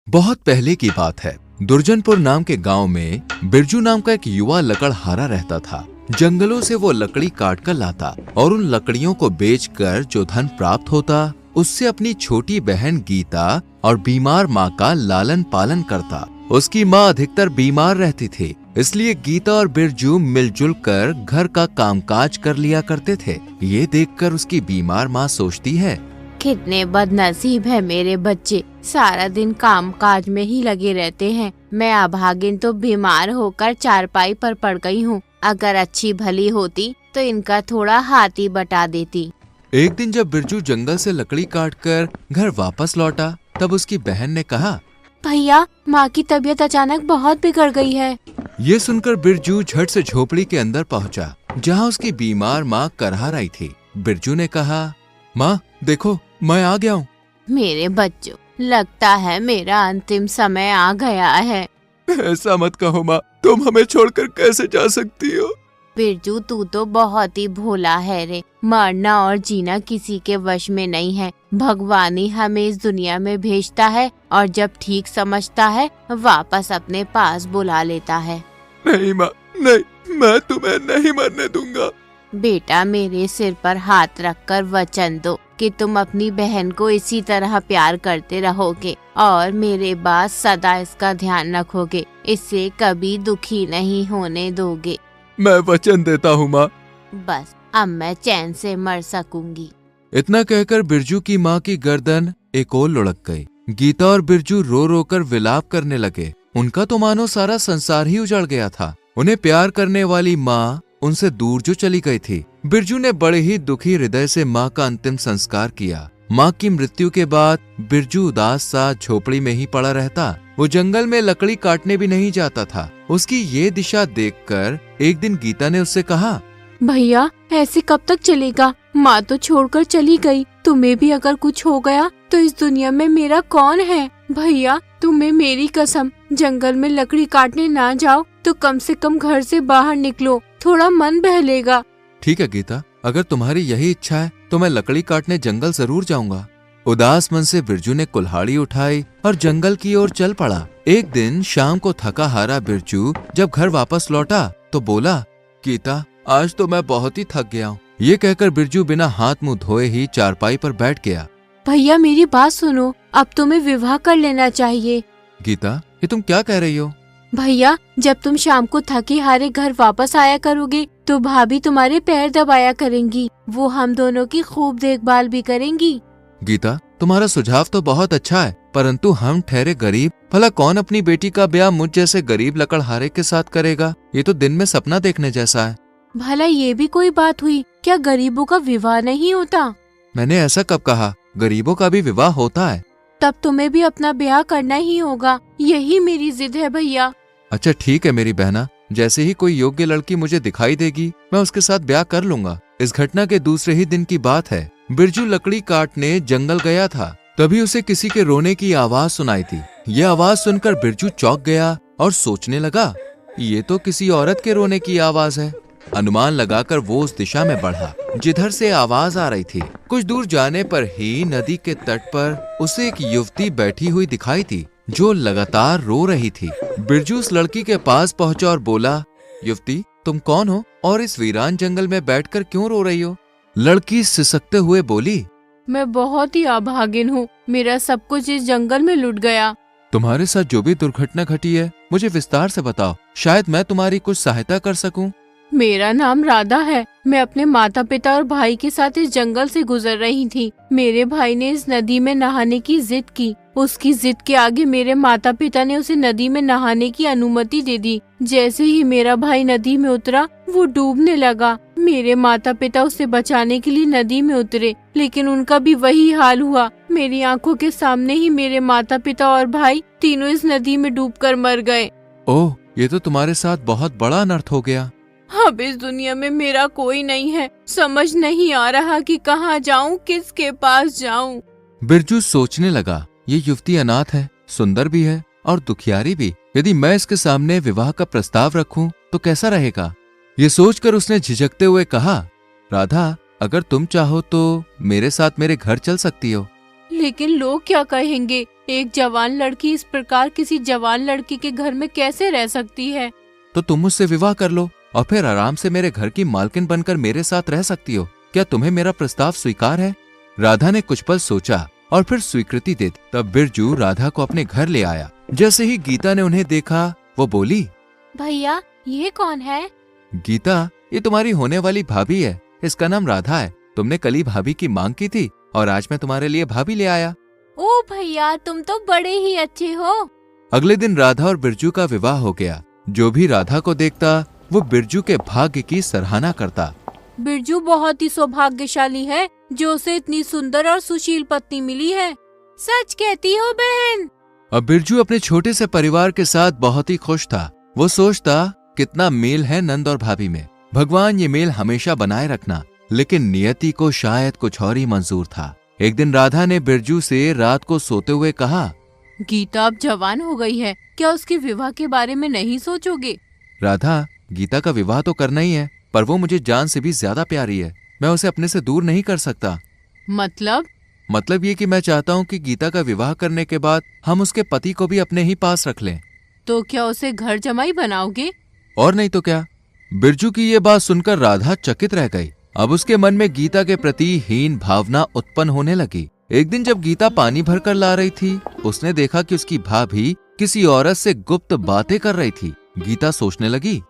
बहुत पहले की बात है। दुर्जनपुर नाम के गांव में बिरजू नाम का एक युवा लकड़हारा रहता था। जंगलों से वो लकड़ी काट कर लाता और उन लकड़ियों को बेचकर जो धन प्राप्त होता उससे अपनी छोटी बहन गीता और बीमार माँ का लालन पालन करता। उसकी माँ अधिकतर बीमार रहती थी, इसलिए गीता और बिरजू मिलजुल कर घर का कामकाज कर लिया करते थे। ये देखकर उसकी बीमार माँ सोचती है, कितने बदनसीब है मेरे बच्चे, सारा दिन काम काज में ही लगे रहते हैं। मैं अभागिन तो बीमार होकर चारपाई पर पड़ गई हूँ। अगर अच्छी भली होती तो इनका थोड़ा हाथ ही बटा देती। एक दिन जब बिरजू जंगल से लकड़ी काटकर घर वापस लौटा तब उसकी बहन ने कहा, भैया, माँ की तबीयत अचानक बहुत बिगड़ गई है। ये सुनकर बिरजू झट से झोपड़ी के अंदर पहुंचा, जहां उसकी बीमार माँ करहा रही थी। बिरजू ने कहा, माँ देखो, मैं आ गया हूँ। मेरे बच्चों, लगता है मेरा अंतिम समय आ गया है। ऐसा मत कहो माँ, तुम हमें छोड़कर कैसे जा सकती हो। बिरजू, तू तो बहुत ही भोला है रे। मरना और जीना किसी के वश में नहीं है। भगवान ही हमें इस दुनिया में भेजता है और जब ठीक समझता है वापस अपने पास बुला लेता है। नहीं माँ, नहीं, मैं तुम्हें नहीं मरने दूंगा। बेटा, मेरे सिर पर हाथ रखकर वचन दो कि तुम अपनी बहन को इसी तरह प्यार करते रहोगे और मेरे बाद सदा इसका ध्यान रखोगे, इससे कभी दुखी नहीं होने दोगे। मैं वचन देता हूँ माँ। बस अब मैं चैन से मर सकूंगी। इतना कहकर बिरजू की माँ की गर्दन एक और लुढ़क गई। गीता और बिरजू रो रो कर विलाप करने लगे। उनका तो मानो सारा संसार ही उजड़ गया था। उन्हें प्यार करने वाली माँ उनसे दूर जो चली गई थी। बिरजू ने बड़े ही दुखी हृदय से माँ का अंतिम संस्कार किया। माँ की मृत्यु के बाद बिरजू उदास सा झोपड़ी में ही पड़ा रहता। वो जंगल में लकड़ी काटने भी नहीं जाता था। उसकी ये दिशा देखकर एक दिन गीता ने उससे कहा, भैया, ऐसे कब तक चलेगा? माँ तो छोड़कर चली गई। तुम्हें भी अगर कुछ हो गया तो इस दुनिया में मेरा कौन है? भैया, तुम्हें मेरी कसम, जंगल में लकड़ी काटने ना जाओ तो कम से कम घर से बाहर निकलो, थोड़ा मन बहलेगा। ठीक है गीता, अगर तुम्हारी यही इच्छा है तो मैं लकड़ी काटने जंगल जरूर जाऊंगा। उदास मन से बिरजू ने कुल्हाड़ी उठाई और जंगल की ओर चल पड़ा। एक दिन शाम को थका हारा बिरजू जब घर वापस लौटा तो बोला, गीता, आज तो मैं बहुत ही थक गया हूँ। ये कहकर बिरजू बिना हाथ मुंह धोए ही चारपाई पर बैठ गया। भैया, मेरी बात सुनो, अब तुम्हें विवाह कर लेना चाहिए। गीता, ये तुम क्या कह रही हो? भैया, जब तुम शाम को थके हारे घर वापस आया करोगे तो भाभी तुम्हारे पैर दबाया करेंगी। वो हम दोनों की खूब देखभाल भी करेंगी। गीता, तुम्हारा सुझाव तो बहुत अच्छा है, परंतु हम ठहरे गरीब, भला कौन अपनी बेटी का ब्याह मुझ जैसे गरीब लकड़हारे के साथ करेगा? ये तो दिन में सपना देखने जैसा है। भला ये भी कोई बात हुई? क्या गरीबों का विवाह नहीं होता? मैंने ऐसा कब कहा? गरीबों का भी विवाह होता है। तब तुम्हें भी अपना ब्याह करना ही होगा। यही मेरी जिद है भैया। अच्छा ठीक है मेरी बहना, जैसे ही कोई योग्य लड़की मुझे दिखाई देगी मैं उसके साथ ब्याह कर लूंगा। इस घटना के दूसरे ही दिन की बात है। बिरजू लकड़ी काटने जंगल गया था, तभी उसे किसी के रोने की आवाज सुनाई थी। ये आवाज सुनकर बिरजू चौंक गया और सोचने लगा, ये तो किसी औरत के रोने की आवाज है। अनुमान लगाकर वो उस दिशा में बढ़ा जिधर से आवाज आ रही थी। कुछ दूर जाने पर ही नदी के तट पर उसे एक युवती बैठी हुई दिखाई थी जो लगातार रो रही थी। बिरजू उस लड़की के पास पहुंचा और बोला, युवती, तुम कौन हो और इस वीरान जंगल में बैठकर क्यों रो रही हो? लड़की सिसकते हुए बोली, मैं बहुत ही अभागिन हूँ। मेरा सब कुछ इस जंगल में लुट गया। तुम्हारे साथ जो भी दुर्घटना घटी है मुझे विस्तार से बताओ, शायद मैं तुम्हारी कुछ सहायता कर सकूं। मेरा नाम राधा है। मैं अपने माता पिता और भाई के साथ इस जंगल से गुजर रही थी। मेरे भाई ने इस नदी में नहाने की जिद की। उसकी जिद के आगे मेरे माता पिता ने उसे नदी में नहाने की अनुमति दे दी। जैसे ही मेरा भाई नदी में उतरा वो डूबने लगा। मेरे माता पिता उसे बचाने के लिए नदी में उतरे, लेकिन उनका भी वही हाल हुआ। मेरी आंखों के सामने ही मेरे माता पिता और भाई तीनों इस नदी में डूबकर मर गए। ओह, ये तो तुम्हारे साथ बहुत बड़ा अनर्थ हो गया। अब इस दुनिया में मेरा कोई नहीं है। समझ नहीं आ रहा कि कहाँ जाऊँ, किसके पास जाऊँ। बिरजू सोचने लगा, ये युवती अनाथ है, सुंदर भी है और दुखियारी भी। यदि मैं इसके सामने विवाह का प्रस्ताव रखूं तो कैसा रहेगा? ये सोचकर उसने झिझकते हुए कहा, राधा, अगर तुम चाहो तो मेरे साथ मेरे घर चल सकती हो। लेकिन लोग क्या कहेंगे? एक जवान लड़की इस प्रकार किसी जवान लड़की के घर में कैसे रह सकती है? तो तुम मुझसे विवाह कर लो और फिर आराम से मेरे घर की मालकिन बनकर मेरे साथ रह सकती हो। क्या तुम्हें मेरा प्रस्ताव स्वीकार है? राधा ने कुछ पल सोचा और फिर स्वीकृति दे दी। तब बिरजू राधा को अपने घर ले आया। जैसे ही गीता ने उन्हें देखा वो बोली, भैया ये कौन है? गीता, ये तुम्हारी होने वाली भाभी है। इसका नाम राधा है। तुमने कल ही भाभी की मांग की थी और आज मैं तुम्हारे लिए भाभी ले आया। ओ भैया, तुम तो बड़े ही अच्छे हो। अगले दिन राधा और बिरजू का विवाह हो गया। जो भी राधा को देखता वो बिरजू के भाग्य की सराहना करता। बिरजू बहुत ही सौभाग्यशाली है जो उसे इतनी सुंदर और सुशील पत्नी मिली है। सच कहती हो बहन? अब बिरजू अपने छोटे से परिवार के साथ बहुत ही खुश था। वो सोचता कितना मेल है नंद और भाभी में। भगवान ये मेल हमेशा बनाए रखना। लेकिन नियति को शायद कुछ और ही मंजूर था। एक दिन राधा ने बिरजू से रात को सोते हुए कहा, गीता अब जवान हो गई है, क्या उसके विवाह के बारे में नहीं सोचोगे? राधा, गीता का विवाह तो करना ही है, पर वो मुझे जान से भी ज्यादा प्यारी है। मैं उसे अपने से दूर नहीं कर सकता। मतलब ये कि मैं चाहता हूँ कि गीता का विवाह करने के बाद हम उसके पति को भी अपने ही पास रख लें। तो क्या उसे घर जमाई बनाओगे? और नहीं तो क्या। बिरजू की ये बात सुनकर राधा चकित रह गई। अब उसके मन में गीता के प्रति हीन भावना उत्पन्न होने लगी। एक दिन जब गीता पानी भरकर ला रही थी, उसने देखा कि उसकी भाभी किसी औरत से गुप्त बातें कर रही थी। गीता सोचने लगी,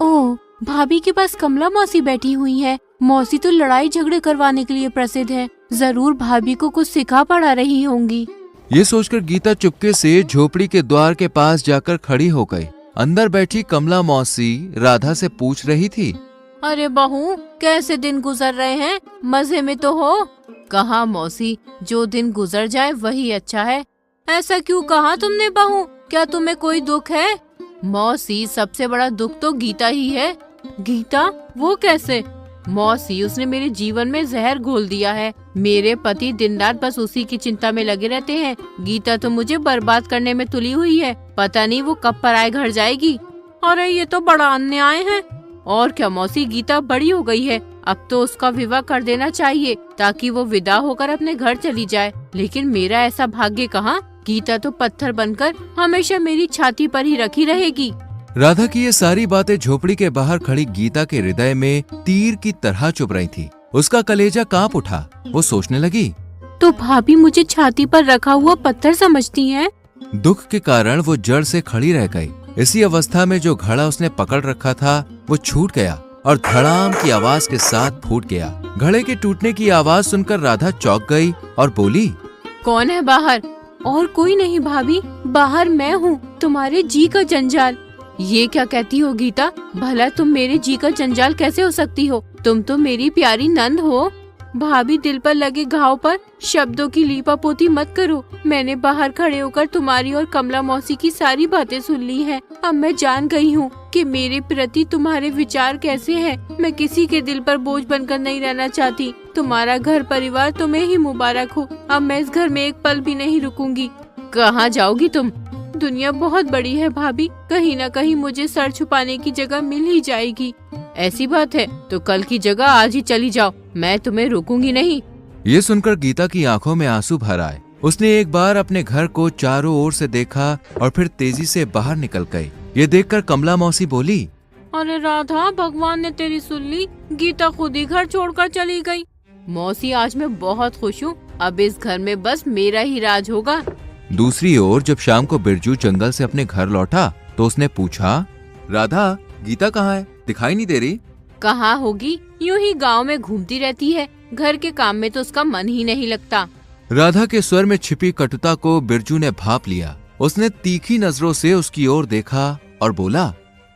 ओह, भाभी के पास कमला मौसी बैठी हुई है। मौसी तो लड़ाई झगड़े करवाने के लिए प्रसिद्ध है। जरूर भाभी को कुछ सिखा पढ़ा रही होंगी। ये सोचकर गीता चुपके से झोपड़ी के द्वार के पास जाकर खड़ी हो गई। अंदर बैठी कमला मौसी राधा से पूछ रही थी, अरे बहू, कैसे दिन गुजर रहे हैं? मजे में तो हो? कहा मौसी, जो दिन गुजर जाए वही अच्छा है। ऐसा क्यों कहा तुमने बहू? क्या तुम्हें कोई दुख है? मौसी, सबसे बड़ा दुख तो गीता ही है। गीता? वो कैसे? मौसी, उसने मेरे जीवन में जहर घोल दिया है। मेरे पति दिन रात बस उसी की चिंता में लगे रहते हैं। गीता तो मुझे बर्बाद करने में तुली हुई है। पता नहीं वो कब पराए घर जाएगी। अरे ये तो बड़ा अन्याय है। और क्या मौसी, गीता बड़ी हो गई है। अब तो उसका विवाह कर देना चाहिए ताकि वो विदा होकर अपने घर चली जाए। लेकिन मेरा ऐसा भाग्य कहाँ। गीता तो पत्थर बनकर हमेशा मेरी छाती पर ही रखी रहेगी। राधा की ये सारी बातें झोपड़ी के बाहर खड़ी गीता के हृदय में तीर की तरह चुभ रही थी। उसका कलेजा कांप उठा। वो सोचने लगी, तो भाभी मुझे छाती पर रखा हुआ पत्थर समझती हैं? दुख के कारण वो जड़ से खड़ी रह गई। इसी अवस्था में जो घड़ा उसने पकड़ रखा था वो छूट गया और धड़ाम की आवाज के साथ फूट गया। घड़े के टूटने की आवाज सुनकर राधा चौंक गई और बोली, कौन है बाहर? और कोई नहीं भाभी, बाहर मैं हूँ, तुम्हारे जी का जंजाल। ये क्या कहती हो गीता? भला तुम मेरे जी का जंजाल कैसे हो सकती हो? तुम तो मेरी प्यारी नंद हो। भाभी, दिल पर लगे घाव पर शब्दों की लीपापोती मत करो। मैंने बाहर खड़े होकर तुम्हारी और कमला मौसी की सारी बातें सुन ली हैं। अब मैं जान गई हूँ कि मेरे प्रति तुम्हारे विचार कैसे हैं। मैं किसी के दिल पर बोझ बनकर नहीं रहना चाहती। तुम्हारा घर परिवार तुम्हें ही मुबारक हो। अब मैं इस घर में एक पल भी नहीं रुकूंगी। कहाँ जाओगी तुम? दुनिया बहुत बड़ी है भाभी, कहीं न कहीं मुझे सर छुपाने की जगह मिल ही जाएगी। ऐसी बात है तो कल की जगह आज ही चली जाओ, मैं तुम्हें रोकूंगी नहीं। ये सुनकर गीता की आंखों में आंसू भर आए। उसने एक बार अपने घर को चारों ओर से देखा और फिर तेजी से बाहर निकल गई। ये देखकर कमला मौसी बोली, अरे राधा, भगवान ने तेरी सुन ली। गीता खुद ही घर छोड़कर चली गई। मौसी, आज मैं बहुत खुश हूँ। अब इस घर में बस मेरा ही राज होगा। दूसरी ओर जब शाम को बिरजू जंगल से अपने घर लौटा तो उसने पूछा, राधा, गीता कहाँ है? दिखाई नहीं दे रही। कहाँ होगी, यूं ही गांव में घूमती रहती है। घर के काम में तो उसका मन ही नहीं लगता। राधा के स्वर में छिपी कटुता को बिरजू ने भांप लिया। उसने तीखी नजरों से उसकी ओर देखा और बोला,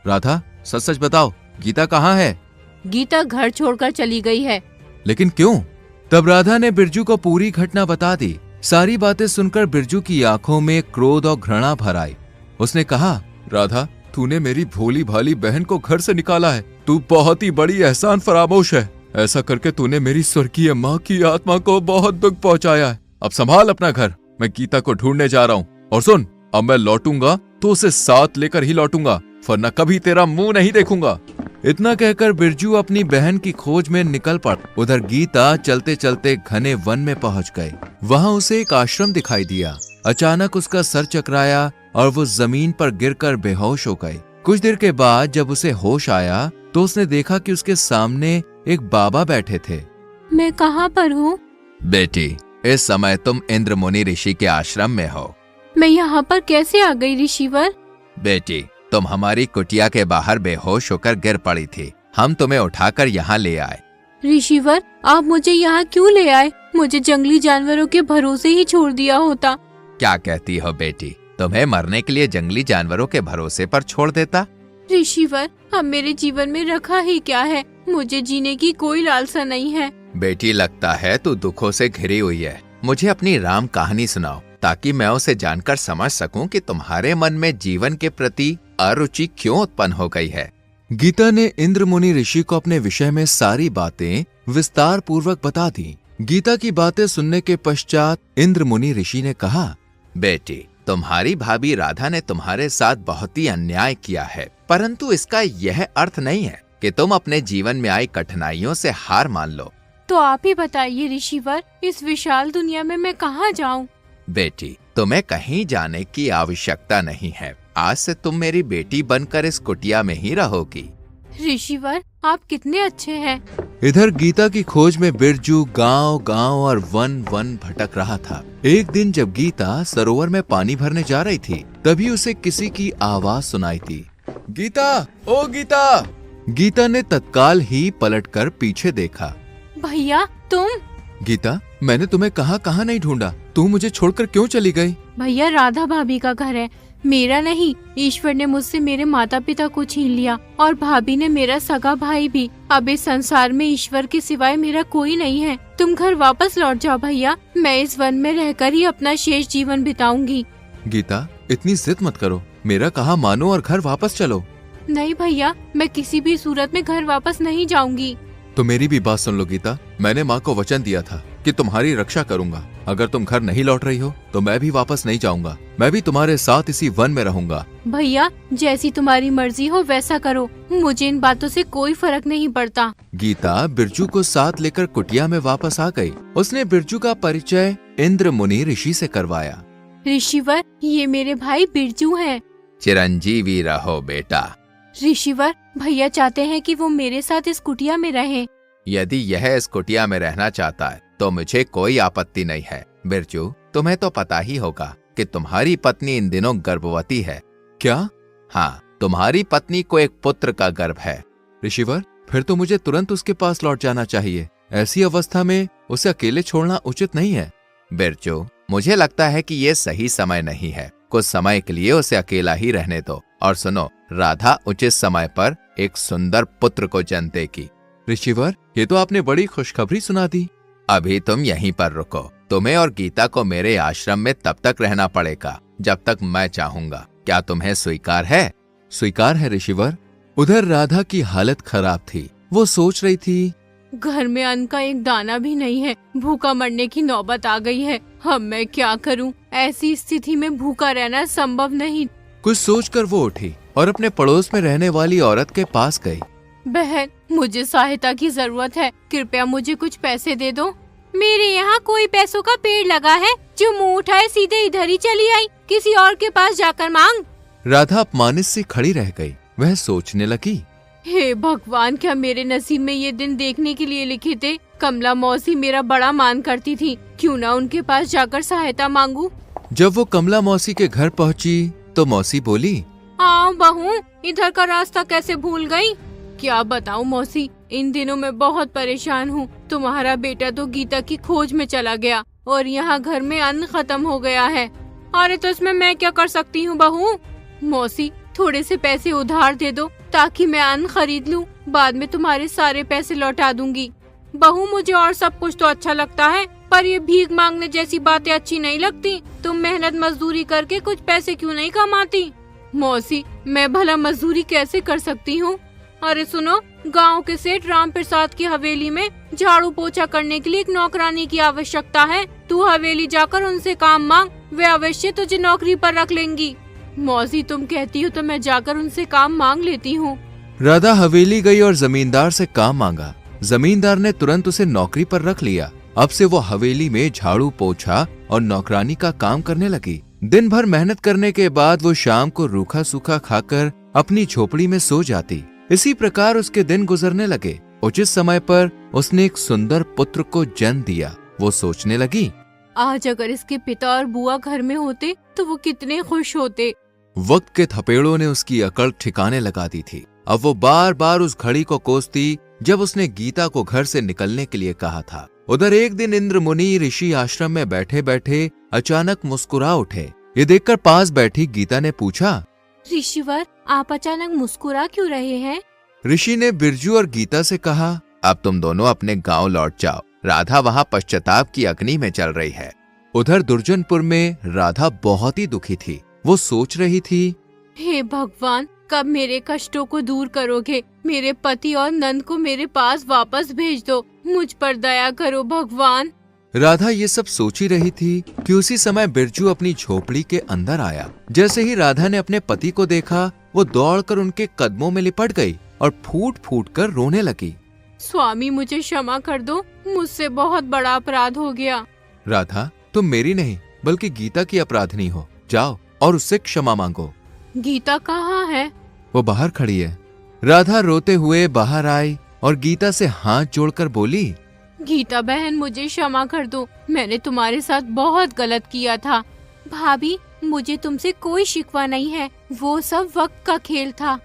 राधा, सच सच बताओ, गीता कहाँ है? गीता घर छोड़कर चली गई है। लेकिन क्यों? तब राधा ने बिरजू को पूरी घटना बता दी। सारी बातें सुनकर बिरजू की आंखों में क्रोध और घृणा भर आई। उसने कहा, राधा, तूने मेरी भोली भाली बहन को घर से निकाला है। तू बहुत ही बड़ी एहसान फरामोश है। ऐसा करके तूने मेरी स्वर्गीय माँ की आत्मा को बहुत दुख पहुंचाया है। अब संभाल अपना घर, मैं गीता को ढूंढने जा रहा हूँ। और सुन, अब मैं लौटूंगा तो उसे साथ लेकर ही लौटूंगा, वरना कभी तेरा मुंह नहीं देखूंगा। इतना कहकर बिरजू अपनी बहन की खोज में निकल पड़ा। उधर गीता चलते चलते घने वन में पहुंच गए। वहां उसे एक आश्रम दिखाई दिया। अचानक उसका सर चकराया और वो जमीन पर गिरकर बेहोश हो गई। कुछ देर के बाद जब उसे होश आया तो उसने देखा कि उसके सामने एक बाबा बैठे थे। मैं कहाँ पर हूँ? बेटी, इस समय तुम इंद्र मुनि ऋषि के आश्रम में हो। मैं यहाँ पर कैसे आ गई ऋषिवर? बेटी, तुम हमारी कुटिया के बाहर बेहोश होकर गिर पड़ी थी। हम तुम्हें उठाकर यहाँ ले आए। ऋषिवर, आप मुझे यहाँ क्यों ले आए? मुझे जंगली जानवरों के भरोसे ही छोड़ दिया होता। क्या कहती हो बेटी? तुम्हें मरने के लिए जंगली जानवरों के भरोसे पर छोड़ देता? ऋषिवर, अब मेरे जीवन में रखा ही क्या है? मुझे जीने की कोई लालसा नहीं है। बेटी, लगता है तू दुखों से घिरी हुई है। मुझे अपनी राम कहानी सुनाओ ताकि मैं उसे जानकर समझ सकूं कि तुम्हारे मन में जीवन के प्रति अरुचि क्यों उत्पन्न हो गई है। गीता ने इंद्र मुनि ऋषि को अपने विषय में सारी बातें विस्तार पूर्वक बता दी। गीता की बातें सुनने के पश्चात इंद्र मुनि ऋषि ने कहा, बेटी, तुम्हारी भाभी राधा ने तुम्हारे साथ बहुत ही अन्याय किया है, परंतु इसका यह अर्थ नहीं है कि तुम अपने जीवन में आई कठिनाइयों से हार मान लो। तो आप ही बताइए ऋषिवर, इस विशाल दुनिया में मैं कहाँ जाऊँ? बेटी, तुम्हें कहीं जाने की आवश्यकता नहीं है। आज से तुम मेरी बेटी बनकर इस कुटिया में ही रहोगी। ऋषिवर, आप कितने अच्छे हैं। इधर गीता की खोज में बिरजू गांव गांव और वन वन भटक रहा था। एक दिन जब गीता सरोवर में पानी भरने जा रही थी, तभी उसे किसी की आवाज सुनाई थी। गीता, ओ गीता! गीता ने तत्काल ही पलटकर पीछे देखा। भैया, तुम? गीता, मैंने तुम्हें कहाँ नहीं ढूंढा। तू मुझे छोड़कर क्यों चली गई? भैया, राधा भाभी का घर है, मेरा नहीं। ईश्वर ने मुझसे मेरे माता पिता को छीन लिया और भाभी ने मेरा सगा भाई भी। अब इस संसार में ईश्वर के सिवाय मेरा कोई नहीं है। तुम घर वापस लौट जाओ भैया, मैं इस वन में रहकर ही अपना शेष जीवन बिताऊंगी। गीता, इतनी जिद मत करो, मेरा कहा मानो और घर वापस चलो। नहीं भैया, मैं किसी भी सूरत में घर वापस नहीं जाऊंगी। तो मेरी भी बात सुन लो गीता, मैंने माँ को वचन दिया था कि तुम्हारी रक्षा करूंगा। अगर तुम घर नहीं लौट रही हो तो मैं भी वापस नहीं जाऊंगा। मैं भी तुम्हारे साथ इसी वन में रहूंगा। भैया, जैसी तुम्हारी मर्जी हो वैसा करो, मुझे इन बातों से कोई फर्क नहीं पड़ता। गीता बिरजू को साथ लेकर कुटिया में वापस आ गई। उसने बिरजू का परिचय इंद्र मुनि ऋषि से करवाया। ऋषिवर, ये मेरे भाई बिरजू हैं। चिरंजीवी रहो बेटा। ऋषिवर, भैया चाहते हैं कि वो मेरे साथ इस कुटिया में रहें। यदि यह इस कुटिया में रहना चाहता है तो मुझे कोई आपत्ति नहीं है। बिरजू, तुम्हें तो पता ही होगा कि तुम्हारी पत्नी इन दिनों गर्भवती है। क्या? हाँ, तुम्हारी पत्नी को एक पुत्र का गर्भ है। ऋषिवर, फिर तो मुझे तुरंत उसके पास लौट जाना चाहिए। ऐसी अवस्था में उसे अकेले छोड़ना उचित नहीं है। बिरजू, मुझे लगता है कि ये सही समय नहीं है। कुछ समय के लिए उसे अकेला ही रहने दो। और सुनो, राधा उचित समय पर एक सुंदर पुत्र को जन्म देगी। ऋषिवर, ये तो आपने बड़ी खुशखबरी सुना दी। अभी तुम यहीं पर रुको। तुम्हें और गीता को मेरे आश्रम में तब तक रहना पड़ेगा जब तक मैं चाहूंगा। क्या तुम्हें स्वीकार है? स्वीकार है ऋषिवर। उधर राधा की हालत खराब थी। वो सोच रही थी, घर में अन्न का एक दाना भी नहीं है, भूखा मरने की नौबत आ गई है। अब मैं क्या करूं? ऐसी स्थिति में भूखा रहना संभव नहीं। कुछ सोचकर वो उठी और अपने पड़ोस में रहने वाली औरत के पास गई। बहन, मुझे सहायता की जरूरत है, कृपया मुझे कुछ पैसे दे दो। मेरे यहाँ कोई पैसों का पेड़ लगा है, जो मुंह उठाए सीधे इधर ही चली आई। किसी और के पास जाकर मांग। राधा अपमानित सी खड़ी रह गई। वह सोचने लगी, हे भगवान, क्या मेरे नसीब में ये दिन देखने के लिए लिखे थे? कमला मौसी मेरा बड़ा मान करती थी, क्यों ना उनके पास जाकर सहायता मांगू। जब वो कमला मौसी के घर पहुंची तो मौसी बोली, आओ बहू, इधर का रास्ता कैसे भूल गई? क्या बताऊं मौसी, इन दिनों मैं बहुत परेशान हूँ। तुम्हारा बेटा तो गीता की खोज में चला गया और यहाँ घर में अन्न खत्म हो गया है। अरे तो इसमें मैं क्या कर सकती हूँ बहू? मौसी, थोड़े से पैसे उधार दे दो ताकि मैं अन्न खरीद लूँ। बाद में तुम्हारे सारे पैसे लौटा दूंगी। बहू, मुझे और सब कुछ तो अच्छा लगता है, पर ये भीख मांगने जैसी बातें अच्छी नहीं लगती। तुम मेहनत मजदूरी करके कुछ पैसे क्यों नहीं कमाती? मौसी, मैं भला मजदूरी कैसे कर सकती हूँ? अरे सुनो, गांव के सेठ राम प्रसाद की हवेली में झाड़ू पोछा करने के लिए एक नौकरानी की आवश्यकता है। तू हवेली जाकर उनसे काम मांग, वे अवश्य तुझे नौकरी पर रख लेंगी। मौसी, तुम कहती हो तो मैं जाकर उनसे काम मांग लेती हूँ। राधा हवेली गई और जमींदार से काम मांगा। जमींदार ने तुरंत उसे नौकरी पर रख लिया। अब से वो हवेली में झाड़ू पोछा और नौकरानी का काम करने लगी। दिन भर मेहनत करने के बाद वो शाम को रूखा सूखा खाकर अपनी झोपड़ी में सो जाती। इसी प्रकार उसके दिन गुजरने लगे। उचित समय पर उसने एक सुंदर पुत्र को जन्म दिया। वो सोचने लगी, आज अगर इसके पिता और बुआ घर में होते तो वो कितने खुश होते। वक्त के थपेड़ों ने उसकी अकड़ ठिकाने लगा दी थी। अब वो बार बार उस घड़ी को कोसती जब उसने गीता को घर से निकलने के लिए कहा था। उधर एक दिन इंद्र मुनि ऋषि आश्रम में बैठे बैठे अचानक मुस्कुरा उठे। ये देखकर पास बैठी गीता ने पूछा, ऋषिवर, आप अचानक मुस्कुरा क्यों रहे हैं? ऋषि ने बिरजू और गीता से कहा, अब तुम दोनों अपने गांव लौट जाओ। राधा वहां पश्चाताप की अग्नि में चल रही है। उधर दुर्जनपुर में राधा बहुत ही दुखी थी। वो सोच रही थी, हे भगवान, कब मेरे कष्टों को दूर करोगे? मेरे पति और नंद को मेरे पास वापस भेज दो। मुझ पर दया करो भगवान। राधा ये सब सोची रही थी कि उसी समय बिरजू अपनी झोपड़ी के अंदर आया। जैसे ही राधा ने अपने पति को देखा, वो दौड़कर उनके कदमों में लिपट गई और फूट फूट कर रोने लगी। स्वामी, मुझे क्षमा कर दो, मुझसे बहुत बड़ा अपराध हो गया। राधा, तुम मेरी नहीं बल्कि गीता की अपराधनी हो। जाओ और उससे क्षमा मांगो। गीता कहाँ है? वो बाहर खड़ी है। राधा रोते हुए बाहर आई और गीता से हाथ जोड़कर बोली, गीता बहन, मुझे क्षमा कर दो। मैंने तुम्हारे साथ बहुत गलत किया था। भाभी, मुझे तुमसे कोई शिकवा नहीं है। वो सब वक्त का खेल था।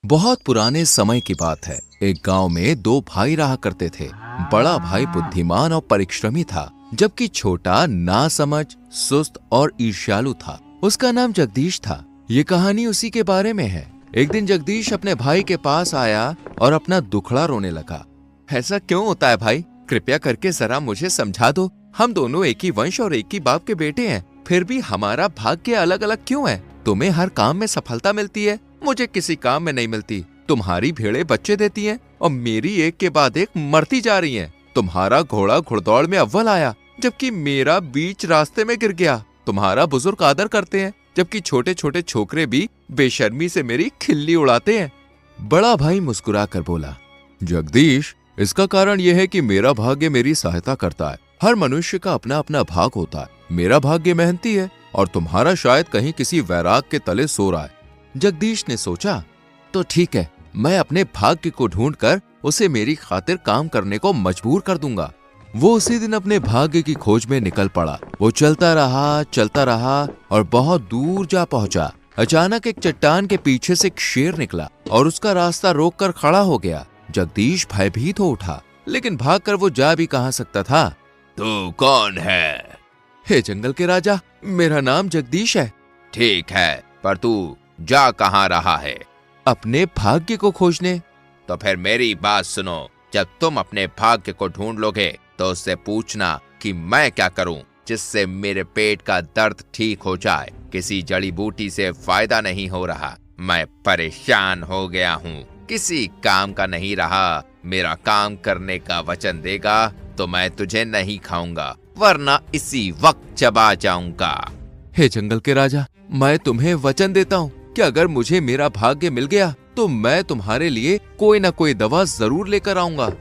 बहुत पुराने समय की बात है। एक गांव में दो भाई रहा करते थे। बड़ा भाई बुद्धिमान और परिश्रमी था, जबकि छोटा नासमझ, सुस्त और ईर्ष्यालु था। उसका नाम जगदीश था। ये कहानी उसी के बारे में है। एक दिन जगदीश अपने भाई के पास आया और अपना दुखड़ा रोने लगा। ऐसा क्यों होता है भाई? कृपया करके जरा मुझे समझा दो। हम दोनों एक ही वंश और एक ही बाप के बेटे हैं, फिर भी हमारा भाग्य अलग अलग क्यों है? तुम्हें हर काम में सफलता मिलती है, मुझे किसी काम में नहीं मिलती। तुम्हारी भेड़ें बच्चे देती हैं और मेरी एक के बाद एक मरती जा रही हैं। तुम्हारा घोड़ा घुड़दौड़ में अव्वल आया, जबकि मेरा बीच रास्ते में गिर गया। तुम्हारा बुजुर्ग आदर करते हैं, जबकि छोटे छोटे छोकरे भी बेशर्मी से मेरी खिल्ली उड़ाते हैं। बड़ा भाई मुस्कुरा कर बोला, जगदीश, इसका कारण यह है कि मेरा भाग्य मेरी सहायता करता है। हर मनुष्य का अपना अपना भाग होता है। मेरा भाग्य मेहनती है और तुम्हारा शायद कहीं किसी वैराग के तले सो रहा है। जगदीश ने सोचा, तो ठीक है, मैं अपने भाग्य को ढूंढकर उसे मेरी खातिर काम करने को मजबूर कर दूंगा। वो उसी दिन अपने भाग्य की खोज में निकल पड़ा। वो चलता रहा और बहुत दूर जा पहुंचा। अचानक एक चट्टान के पीछे से एक शेर निकला और उसका रास्ता रोककर खड़ा हो गया। जगदीश भयभीत हो उठा, लेकिन भागकर वो जा भी कहां सकता था। तू कौन है? हे जंगल के राजा, मेरा नाम जगदीश है। ठीक है, पर तू जा कहां रहा है? अपने भाग्य को खोजने। तो फिर मेरी बात सुनो, जब तुम अपने भाग्य को ढूंढ लोगे तो उससे पूछना कि मैं क्या करूं जिससे मेरे पेट का दर्द ठीक हो जाए। किसी जड़ी बूटी से फायदा नहीं हो रहा। मैं परेशान हो गया हूं, किसी काम का नहीं रहा। मेरा काम करने का वचन देगा तो मैं तुझे नहीं खाऊंगा, वरना इसी वक्त चबा जाऊंगा। हे जंगल के राजा, मैं तुम्हें वचन देता हूँ कि अगर मुझे मेरा भाग्य मिल गया तो मैं तुम्हारे लिए कोई ना कोई दवा जरूर लेकर आऊंगा।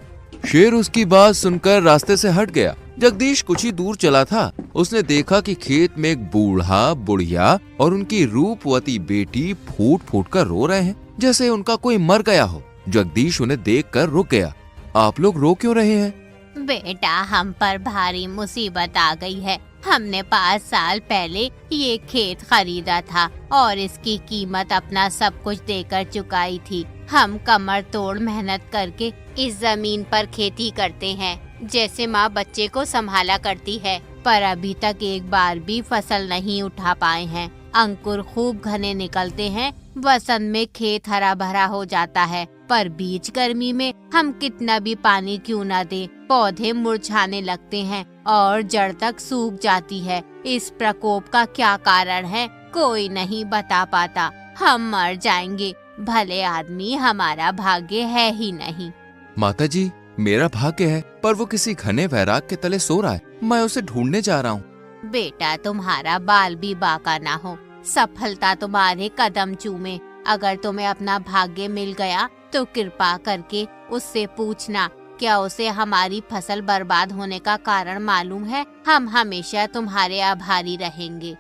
शेर उसकी बात सुनकर रास्ते से हट गया। जगदीश कुछ ही दूर चला था। उसने देखा कि खेत में एक बूढ़ा, बुढ़िया और उनकी रूपवती बेटी फूट फूट कर रो रहे हैं, जैसे उनका कोई मर गया हो। जगदीश उन्हें देखकर रुक गया। आप लोग रो क्यों रहे हैं? बेटा, हम पर भारी मुसीबत आ गई है। हमने 5 साल पहले ये खेत खरीदा था और इसकी कीमत अपना सब कुछ देकर चुकाई थी। हम कमर तोड़ मेहनत करके इस जमीन पर खेती करते हैं, जैसे माँ बच्चे को संभाला करती है, पर अभी तक एक बार भी फसल नहीं उठा पाए हैं। अंकुर खूब घने निकलते हैं, वसंत में खेत हरा भरा हो जाता है, पर बीच गर्मी में हम कितना भी पानी क्यों न दे, पौधे मुरझाने लगते हैं और जड़ तक सूख जाती है। इस प्रकोप का क्या कारण है, कोई नहीं बता पाता। हम मर जाएंगे। भले आदमी हमारा भाग्य है ही नहीं। माताजी, मेरा भाग्य है, पर वो किसी घने वैराग के तले सो रहा है। मैं उसे ढूंढने जा रहा हूँ। बेटा, तुम्हारा बाल भी बाका ना हो, सफलता तुम्हारे कदम चूमे। अगर तुम्हें अपना भाग्य मिल गया तो कृपा करके उससे पूछना क्या उसे हमारी फसल बर्बाद होने का कारण मालूम है? हम हमेशा तुम्हारे आभारी रहेंगे।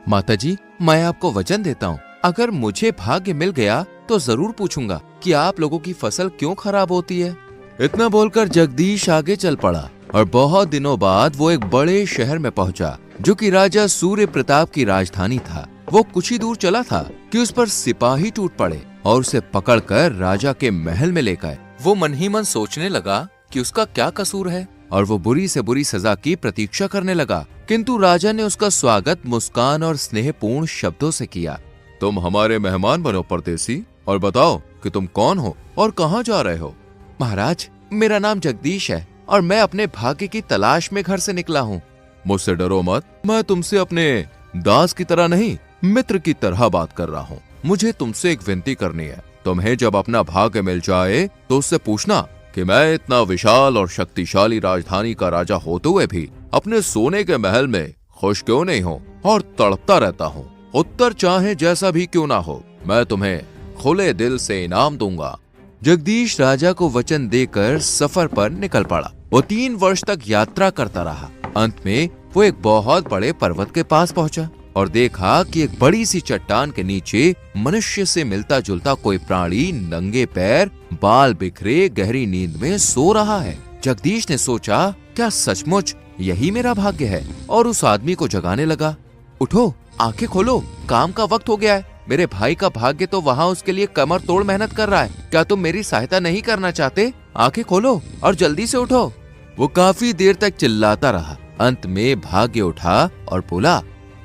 माताजी, मैं आपको वचन देता हूँ, अगर मुझे भाग्य मिल गया तो जरूर पूछूंगा कि आप लोगों की फसल क्यों खराब होती है। इतना बोलकर जगदीश आगे चल पड़ा और बहुत दिनों बाद वो एक बड़े शहर में पहुंचा जो कि राजा सूर्य प्रताप की राजधानी था। वो कुछ ही दूर चला था कि उस पर सिपाही टूट पड़े और उसे पकड़कर राजा के महल में ले गए। वो मन ही मन सोचने लगा कि उसका क्या कसूर है और वो बुरी से बुरी सजा की प्रतीक्षा करने लगा, किंतु राजा ने उसका स्वागत मुस्कान और स्नेहपूर्ण शब्दों से किया। तुम हमारे मेहमान बनो परदेसी, और बताओ कि तुम कौन हो और कहाँ जा रहे हो। महाराज, मेरा नाम जगदीश है और मैं अपने भाग्य की तलाश में घर से निकला हूँ। मुझसे डरो मत, मैं तुमसे अपने दास की तरह नहीं, मित्र की तरह बात कर रहा हूँ। मुझे तुमसे एक विनती करनी है। तुम्हें जब अपना भाग्य मिल जाए तो उससे पूछना कि मैं इतना विशाल और शक्तिशाली राजधानी का राजा होते हुए भी अपने सोने के महल में खुश क्यों नहीं हूँ और तड़पता रहता हूँ। उत्तर चाहे जैसा भी क्यों ना हो, मैं तुम्हें खुले दिल से इनाम दूंगा। जगदीश राजा को वचन देकर सफर पर निकल पड़ा। वो 3 वर्ष तक यात्रा करता रहा। अंत में वो एक बहुत बड़े पर्वत के पास पहुंचा और देखा कि एक बड़ी सी चट्टान के नीचे मनुष्य से मिलता जुलता कोई प्राणी नंगे पैर, बाल बिखरे, गहरी नींद में सो रहा है। जगदीश ने सोचा, क्या सचमुच यही मेरा भाग्य है? और उस आदमी को जगाने लगा। उठो, आंखें खोलो, काम का वक्त हो गया है। मेरे भाई का भाग्य तो वहाँ उसके लिए कमर तोड़ मेहनत कर रहा है। क्या तुम मेरी सहायता नहीं करना चाहते? आंखें खोलो और जल्दी से उठो। वो काफी देर तक चिल्लाता रहा। अंत में भाग्य उठा और बोला,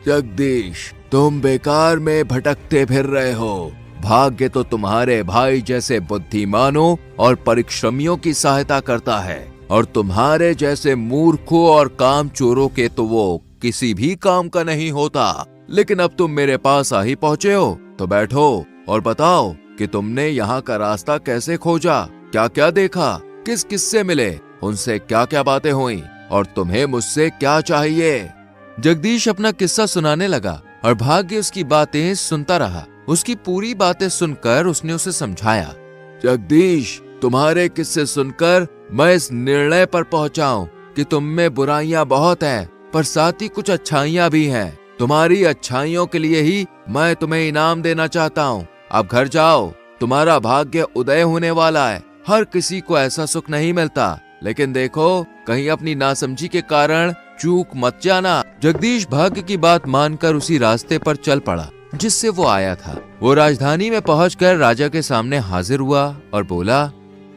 जगदीश, तुम बेकार में भटकते फिर रहे हो। भाग्य तो तुम्हारे भाई जैसे बुद्धिमानों और परिश्रमियों की सहायता करता है, और तुम्हारे जैसे मूर्खों और कामचोरों के तो वो किसी भी काम का नहीं होता। लेकिन अब तुम मेरे पास आ ही पहुंचे हो, तो बैठो और बताओ कि तुमने यहाँ का रास्ता कैसे खोजा, क्या क्या देखा, किस किस से मिले, उनसे क्या क्या बातें हुई, और तुम्हें मुझसे क्या चाहिए। जगदीश अपना किस्सा सुनाने लगा और भाग्य उसकी बातें सुनता रहा। उसकी पूरी बातें सुनकर उसने उसे समझाया। जगदीश, तुम्हारे किस्से सुनकर मैं इस निर्णय पर पहुंचा हूं कि तुम में बुराइयां बहुत हैं, पर साथ ही कुछ अच्छाइयां भी हैं। तुम्हारी अच्छाइयों के लिए ही मैं तुम्हें इनाम देना चाहता हूँ। अब घर जाओ, तुम्हारा भाग्य उदय होने वाला है। हर किसी को ऐसा सुख नहीं मिलता, लेकिन देखो कहीं अपनी नासमझी के कारण चूक मत जाना। जगदीश भाग्य की बात मानकर उसी रास्ते पर चल पड़ा जिससे वो आया था। वो राजधानी में पहुंचकर राजा के सामने हाजिर हुआ और बोला,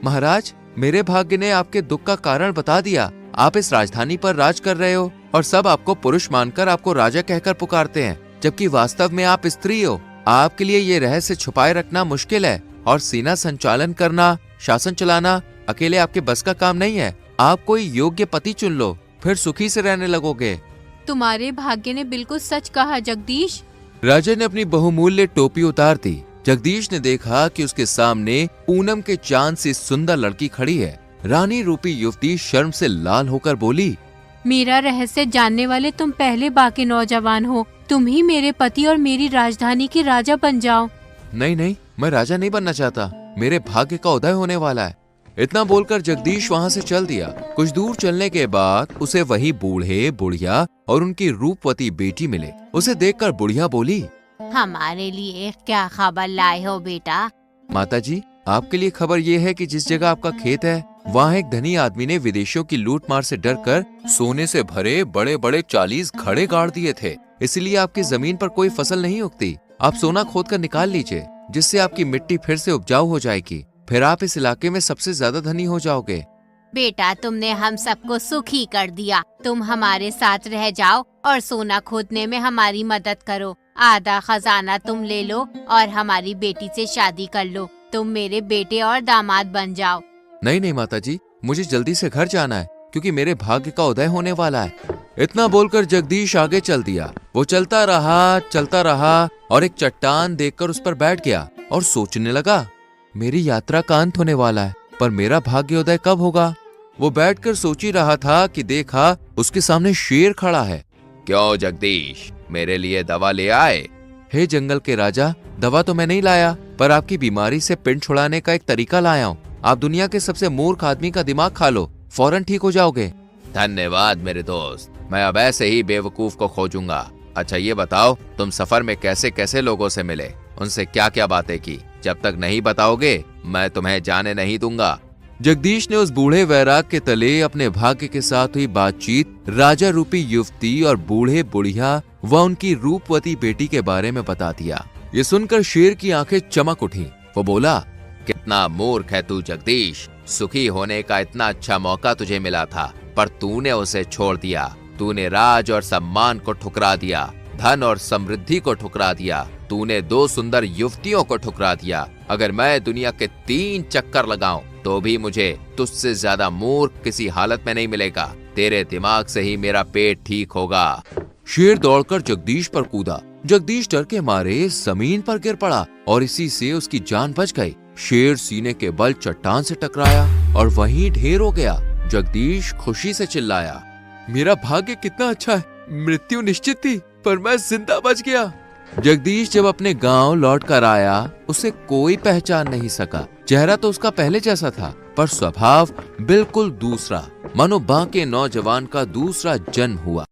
महाराज, मेरे भाग्य ने आपके दुख का कारण बता दिया। आप इस राजधानी पर राज कर रहे हो और सब आपको पुरुष मानकर आपको राजा कहकर पुकारते हैं, जबकि वास्तव में आप स्त्री हो। आपके लिए ये रहस्य छुपाए रखना मुश्किल है और सेना संचालन करना, शासन चलाना अकेले आपके बस का काम नहीं है। आप कोई योग्य पति चुन लो, फिर सुखी से रहने लगोगे। तुम्हारे भाग्य ने बिल्कुल सच कहा जगदीश। राजा ने अपनी बहुमूल्य टोपी उतार दी। जगदीश ने देखा कि उसके सामने पूनम के चांद से सुंदर लड़की खड़ी है। रानी रूपी युवती शर्म से लाल होकर बोली, मेरा रहस्य जानने वाले तुम पहले बाकी नौजवान हो। तुम ही मेरे पति और मेरी राजधानी के राजा बन जाओ। नहीं नहीं, मैं राजा नहीं बनना चाहता। मेरे भाग्य का उदय होने वाला है। इतना बोलकर जगदीश वहाँ से चल दिया। कुछ दूर चलने के बाद उसे वही बूढ़े, बुढ़िया और उनकी रूपवती बेटी मिले। उसे देखकर बुढ़िया बोली, हमारे लिए क्या खबर लाए हो बेटा? माताजी, आपके लिए खबर ये है कि जिस जगह आपका खेत है, वहाँ एक धनी आदमी ने विदेशियों की लूट मार से डरकर सोने से भरे बड़े बड़े 40 घड़े गाड़ दिए थे। इसलिए आपकी जमीन पर कोई फसल नहीं उगती। आप सोना खोद कर निकाल लीजिए, जिससे आपकी मिट्टी फिर से उपजाऊ हो जाएगी। फिर आप इस इलाके में सबसे ज्यादा धनी हो जाओगे। बेटा, तुमने हम सबको सुखी कर दिया। तुम हमारे साथ रह जाओ और सोना खोदने में हमारी मदद करो। आधा खजाना तुम ले लो और हमारी बेटी से शादी कर लो। तुम मेरे बेटे और दामाद बन जाओ। नहीं नहीं माताजी, मुझे जल्दी से घर जाना है क्योंकि मेरे भाग्य का उदय होने वाला है। इतना बोलकर जगदीश आगे चल दिया। वो चलता रहा और एक चट्टान देखकर उस पर बैठ गया और सोचने लगा, मेरी यात्रा का अंत होने वाला है, पर मेरा भाग्योदय कब होगा? वो बैठकर सोच ही रहा था कि देखा उसके सामने शेर खड़ा है। क्यों जगदीश, मेरे लिए दवा ले आए? हे जंगल के राजा, दवा तो मैं नहीं लाया, पर आपकी बीमारी से पिंड छुड़ाने का एक तरीका लाया हूँ। आप दुनिया के सबसे मूर्ख आदमी का दिमाग खा लो, फौरन ठीक हो जाओगे। धन्यवाद मेरे दोस्त, मैं अब ऐसे ही बेवकूफ को खोजूंगा। अच्छा ये बताओ, तुम सफर में कैसे कैसे लोगों से मिले, उनसे क्या क्या बातें की? जब तक नहीं बताओगे मैं तुम्हें जाने नहीं दूंगा। जगदीश ने उस बूढ़े वैराग के तले अपने भाग्य के साथ हुई बातचीत, राजा रूपी युवती और बूढ़े बुढ़िया व उनकी रूपवती बेटी के बारे में बता दिया। ये सुनकर शेर की आंखें चमक उठी। वो बोला, कितना मूर्ख है तू जगदीश, सुखी होने का इतना अच्छा मौका तुझे मिला था पर तूने उसे छोड़ दिया। तूने राज और सम्मान को ठुकरा दिया, धन और समृद्धि को ठुकरा दिया, तूने 2 सुंदर युवतियों को ठुकरा दिया। अगर मैं दुनिया के 3 चक्कर लगाऊं तो भी मुझे तुझसे ज्यादा मूर्ख किसी हालत में नहीं मिलेगा। तेरे दिमाग से ही मेरा पेट ठीक होगा। शेर दौड़कर जगदीश पर कूदा। जगदीश डर के मारे जमीन पर गिर पड़ा और इसी से उसकी जान बच गई। शेर सीने के बल चट्टान से टकराया और वहीं ढेर हो गया। जगदीश खुशी से चिल्लाया, मेरा भाग्य कितना अच्छा है, मृत्यु निश्चित थी पर मैं जिंदा बच गया। जगदीश जब अपने गांव लौट कर आया, उसे कोई पहचान नहीं सका। चेहरा तो उसका पहले जैसा था पर स्वभाव बिल्कुल दूसरा, मानो बांके नौजवान का दूसरा जन्म हुआ।